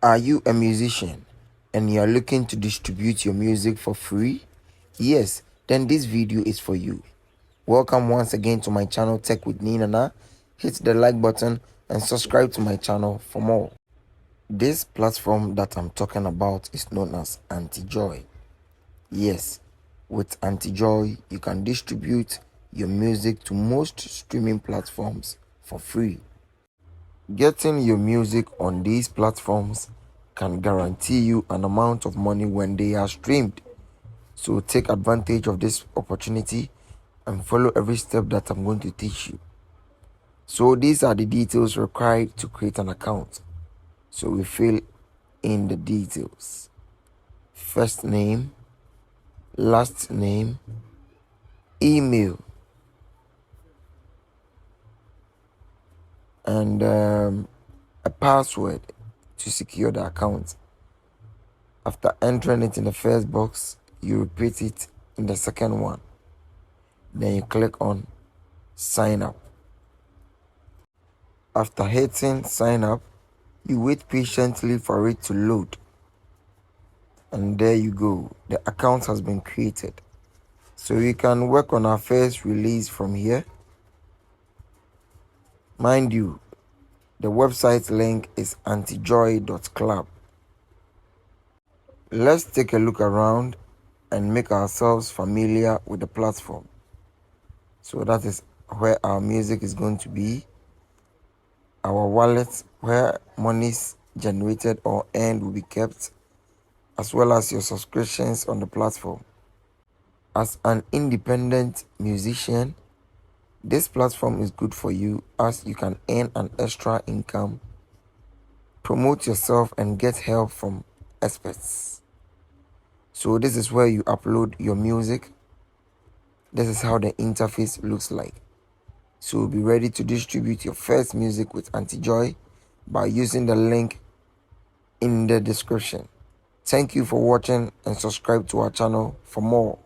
Are you a musician and you are looking to distribute your music for free? Yes, then this video is for you. Welcome once again to my channel Tech with Ninana. Hit the like button and subscribe to my channel for more. This platform that I'm talking about is known as Antijoy. Yes, with Antijoy, you can distribute your music to most streaming platforms for free. Getting your music on these platforms can guarantee you an amount of money when they are streamed. So take advantage of this opportunity and follow every step that I'm going to teach you. So these are the details required to create an account. So we fill in the details. First name, last name, email, and a password to secure the account. After entering it in the first box, you repeat it in the second one. Then you click on sign up. After hitting sign up, you wait patiently for it to load. And there you go, the account has been created. So we can work on our first release from here. Mind you, the website link is antijoy.club. Let's take a look around and make ourselves familiar with the platform. So that is where our music is going to be. Our wallet where monies generated or earned will be kept, as well as your subscriptions on the platform. As an independent musician, this platform is good for you as you can earn an extra income, promote yourself, and get help from experts. So this is where you upload your music. This is how the interface looks like. So be ready to distribute your first music with Antijoy by using the link in the description. Thank you for watching and subscribe to our channel for more.